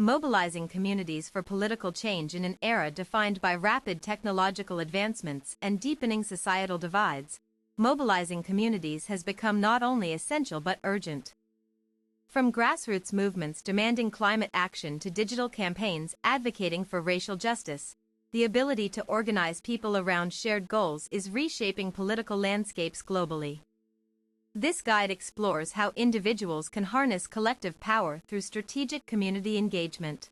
Mobilizing communities for political change in an era defined by rapid technological advancements and deepening societal divides, mobilizing communities has become not only essential but urgent. From grassroots movements demanding climate action to digital campaigns advocating for racial justice, the ability to organize people around shared goals is reshaping political landscapes globally. This guide explores how individuals can harness collective power through strategic community engagement.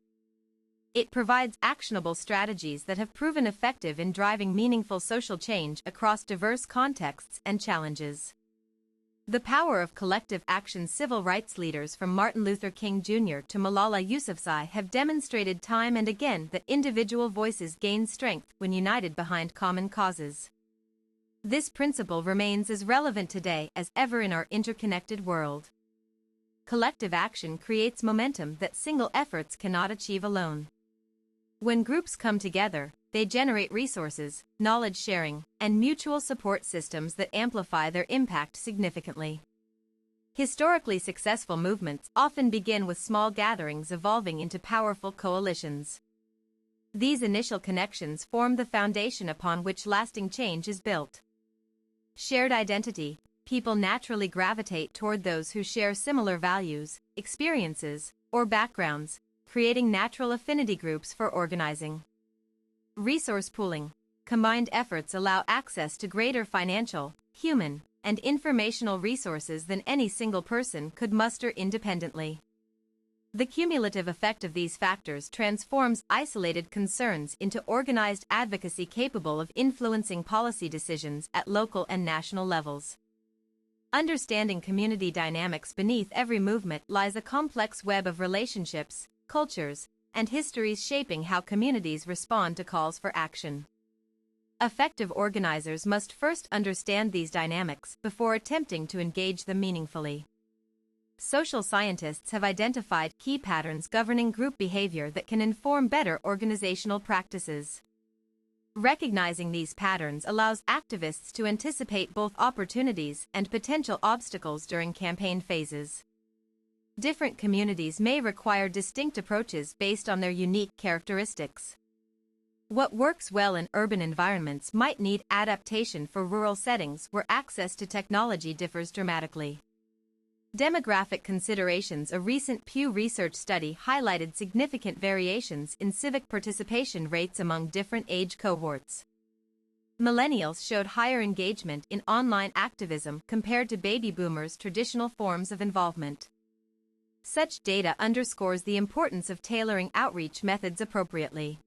It provides actionable strategies that have proven effective in driving meaningful social change across diverse contexts and challenges. The power of collective action. Civil rights leaders from Martin Luther King Jr. to Malala Yousafzai have demonstrated time and again that individual voices gain strength when united behind common causes. This principle remains as relevant today as ever in our interconnected world. Collective action creates momentum that single efforts cannot achieve alone. When groups come together, they generate resources, knowledge sharing, and mutual support systems that amplify their impact significantly. Historically successful movements often begin with small gatherings evolving into powerful coalitions. These initial connections form the foundation upon which lasting change is built. Shared identity. People naturally gravitate toward those who share similar values, experiences, or backgrounds, creating natural affinity groups for organizing. Resource pooling. Combined efforts allow access to greater financial, human, and informational resources than any single person could muster independently. The cumulative effect of these factors transforms isolated concerns into organized advocacy capable of influencing policy decisions at local and national levels. Understanding community dynamics. Beneath every movement lies a complex web of relationships, cultures, and histories shaping how communities respond to calls for action. Effective organizers must first understand these dynamics before attempting to engage them meaningfully. Social scientists have identified key patterns governing group behavior that can inform better organizational practices. Recognizing these patterns allows activists to anticipate both opportunities and potential obstacles during campaign phases. Different communities may require distinct approaches based on their unique characteristics. What works well in urban environments might need adaptation for rural settings where access to technology differs dramatically. Demographic considerations. A recent Pew Research study highlighted significant variations in civic participation rates among different age cohorts. Millennials showed higher engagement in online activism compared to baby boomers' traditional forms of involvement. Such data underscores the importance of tailoring outreach methods appropriately.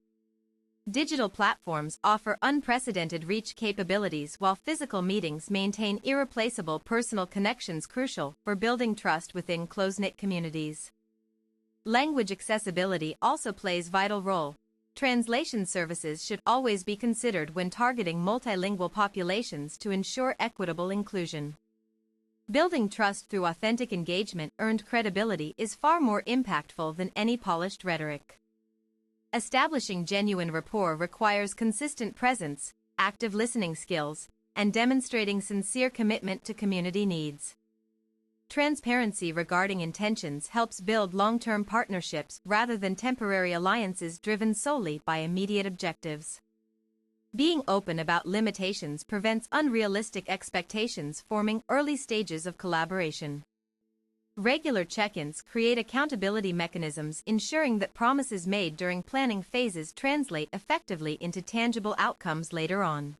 Digital platforms offer unprecedented reach capabilities while physical meetings maintain irreplaceable personal connections, crucial for building trust within close-knit communities. Language accessibility also plays a vital role. Translation services should always be considered when targeting multilingual populations to ensure equitable inclusion. Building trust through authentic engagement. Earned credibility is far more impactful than any polished rhetoric. Establishing genuine rapport requires consistent presence, active listening skills, and demonstrating sincere commitment to community needs. Transparency regarding intentions helps build long-term partnerships rather than temporary alliances driven solely by immediate objectives. Being open about limitations prevents unrealistic expectations, forming early stages of collaboration. Regular check-ins create accountability mechanisms, ensuring that promises made during planning phases translate effectively into tangible outcomes later on.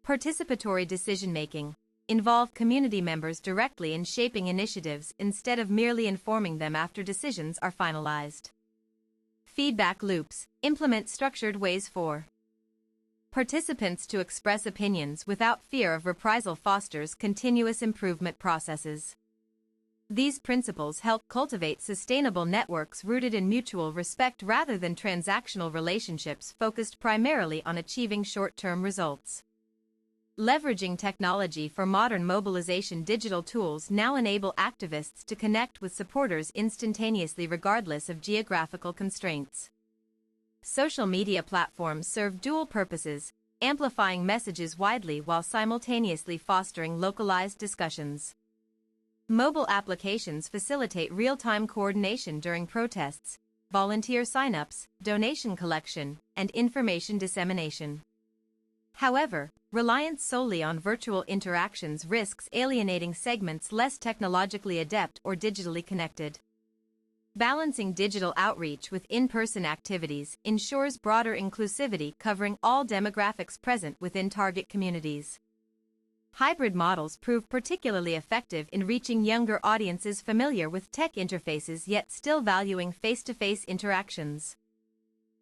Participatory decision-making. Involve community members directly in shaping initiatives instead of merely informing them after decisions are finalized. Feedback loops. Implement structured ways for participants to express opinions without fear of reprisal. Fosters continuous improvement processes. These principles help cultivate sustainable networks rooted in mutual respect rather than transactional relationships focused primarily on achieving short-term results. Leveraging technology for modern mobilization. Digital tools now enable activists to connect with supporters instantaneously regardless of geographical constraints. Social media platforms serve dual purposes, amplifying messages widely while simultaneously fostering localized discussions. Mobile applications facilitate real-time coordination during protests, volunteer sign-ups, donation collection, and information dissemination. However, reliance solely on virtual interactions risks alienating segments less technologically adept or digitally connected. Balancing digital outreach with in-person activities ensures broader inclusivity covering all demographics present within target communities. Hybrid models prove particularly effective in reaching younger audiences familiar with tech interfaces yet still valuing face-to-face interactions.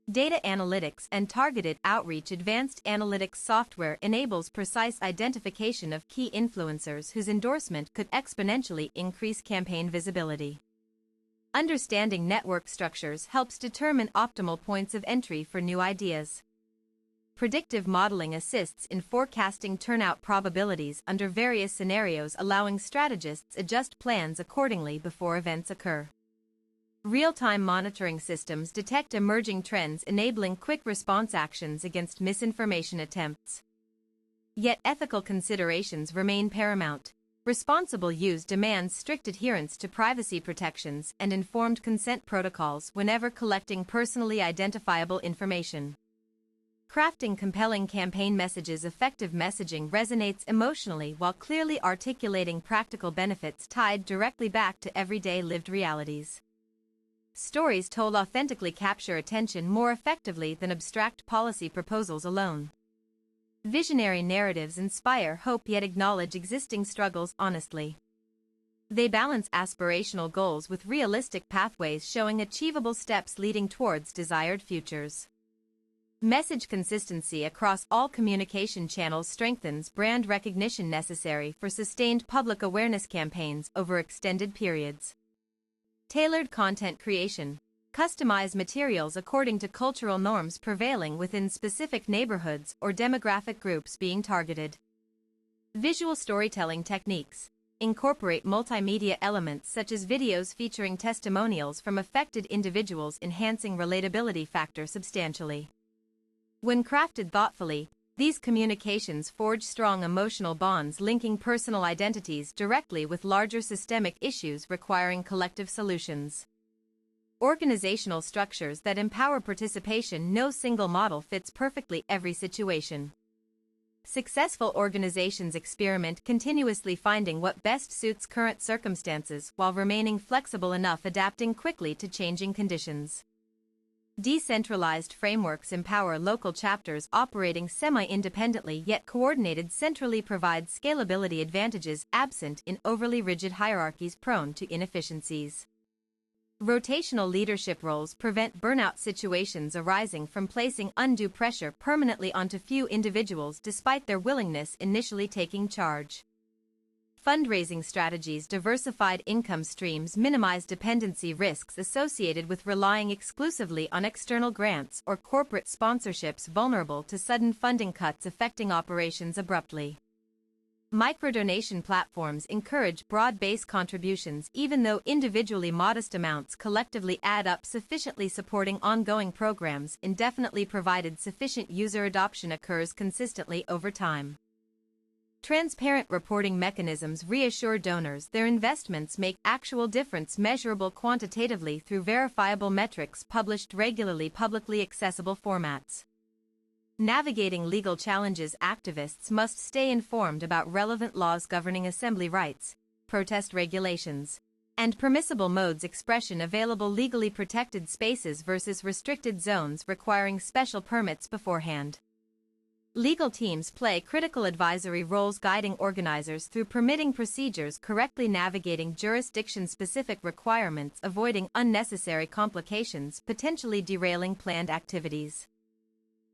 Data analytics and targeted outreach. Advanced analytics software enables precise identification of key influencers whose endorsement could exponentially increase campaign visibility. Understanding network structures helps determine optimal points of entry for new ideas. Predictive modeling assists in forecasting turnout probabilities under various scenarios, allowing strategists adjust plans accordingly before events occur. Real-time monitoring systems detect emerging trends, enabling quick response actions against misinformation attempts. Yet ethical considerations remain paramount. Responsible use demands strict adherence to privacy protections and informed consent protocols whenever collecting personally identifiable information. Crafting compelling campaign messages. Effective messaging resonates emotionally while clearly articulating practical benefits tied directly back to everyday lived realities. Stories told authentically capture attention more effectively than abstract policy proposals alone. Visionary narratives inspire hope yet acknowledge existing struggles honestly. They balance aspirational goals with realistic pathways, showing achievable steps leading towards desired futures. Message consistency across all communication channels strengthens brand recognition necessary for sustained public awareness campaigns over extended periods. Tailored content creation. Customize materials according to cultural norms prevailing within specific neighborhoods or demographic groups being targeted. Visual storytelling techniques. Incorporate multimedia elements such as videos featuring testimonials from affected individuals, enhancing relatability factor substantially. When crafted thoughtfully, these communications forge strong emotional bonds, linking personal identities directly with larger systemic issues requiring collective solutions. Organizational structures that empower participation. No single model fits perfectly every situation. Successful organizations experiment continuously, finding what best suits current circumstances while remaining flexible enough, adapting quickly to changing conditions. Decentralized frameworks empower local chapters operating semi-independently yet coordinated centrally, provide scalability advantages absent in overly rigid hierarchies prone to inefficiencies. Rotational leadership roles prevent burnout situations arising from placing undue pressure permanently onto few individuals despite their willingness initially taking charge. Fundraising strategies. Diversified income streams minimize dependency risks associated with relying exclusively on external grants or corporate sponsorships, vulnerable to sudden funding cuts affecting operations abruptly. Microdonation platforms encourage broad-based contributions, even though individually modest amounts collectively add up, sufficiently supporting ongoing programs indefinitely provided sufficient user adoption occurs consistently over time. Transparent reporting mechanisms reassure donors their investments make actual difference, measurable quantitatively through verifiable metrics published regularly, publicly accessible formats. Navigating legal challenges. Activists must stay informed about relevant laws governing assembly rights, protest regulations, and permissible modes expression available. Legally protected spaces versus restricted zones requiring special permits beforehand. Legal teams play critical advisory roles, guiding organizers through permitting procedures, correctly navigating jurisdiction-specific requirements, avoiding unnecessary complications potentially derailing planned activities.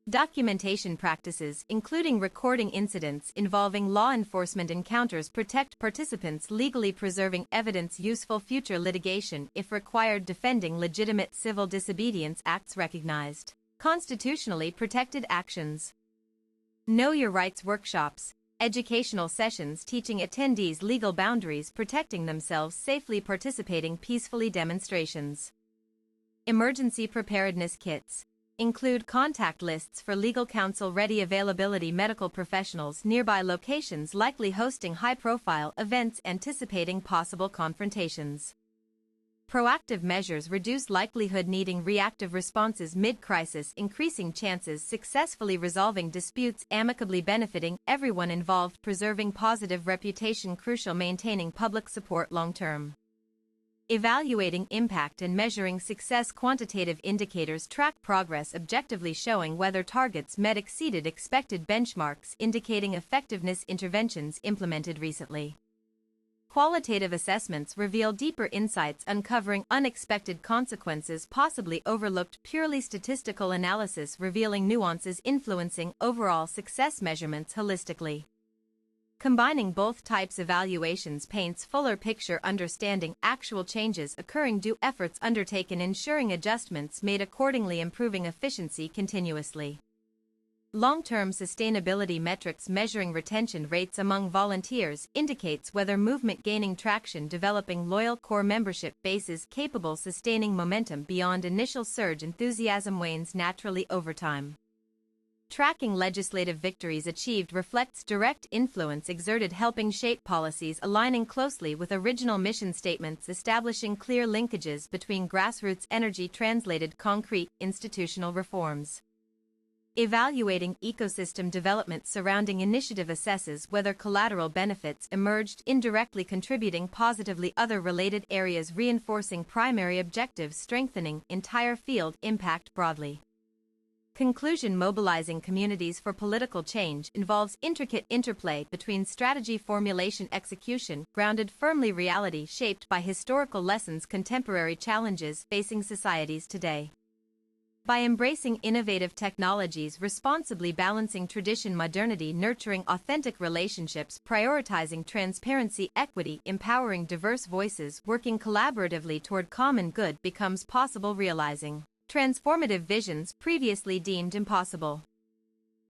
Documentation practices, including recording incidents involving law enforcement encounters, protect participants, legally preserving evidence useful future litigation if required, defending legitimate civil disobedience acts, recognized constitutionally protected actions. Know Your Rights workshops, educational sessions teaching attendees legal boundaries, protecting themselves safely, participating peacefully, demonstrations. Emergency preparedness kits include contact lists for legal counsel, ready availability, medical professionals, nearby locations likely hosting high-profile events, anticipating possible confrontations. Proactive measures reduce likelihood needing reactive responses mid-crisis, increasing chances successfully resolving disputes amicably benefiting everyone involved, preserving positive reputation crucial, maintaining public support long-term. Evaluating impact and measuring success. Quantitative indicators track progress objectively, showing whether targets met exceeded expected benchmarks, indicating effectiveness. Interventions implemented recently. Qualitative assessments reveal deeper insights, uncovering unexpected consequences possibly overlooked. Purely statistical analysis revealing nuances influencing overall success measurements holistically. Combining both types evaluations paints fuller picture, understanding actual changes occurring due efforts undertaken, ensuring adjustments made accordingly, improving efficiency continuously. Long-term sustainability metrics measuring retention rates among volunteers indicates whether movement gaining traction, developing loyal core membership bases capable sustaining momentum beyond initial surge, enthusiasm wanes naturally over time. Tracking legislative victories achieved reflects direct influence exerted, helping shape policies aligning closely with original mission statements, establishing clear linkages between grassroots energy translated concrete institutional reforms. Evaluating ecosystem development surrounding initiative assesses whether collateral benefits emerged, indirectly contributing positively other related areas, reinforcing primary objectives, strengthening entire field impact broadly. Conclusion: mobilizing communities for political change involves intricate interplay between strategy formulation execution, grounded firmly reality shaped by historical lessons, contemporary challenges facing societies today. By embracing innovative technologies, responsibly balancing tradition modernity, nurturing authentic relationships, prioritizing transparency, equity, empowering diverse voices, working collaboratively toward common good becomes possible, realizing transformative visions previously deemed impossible.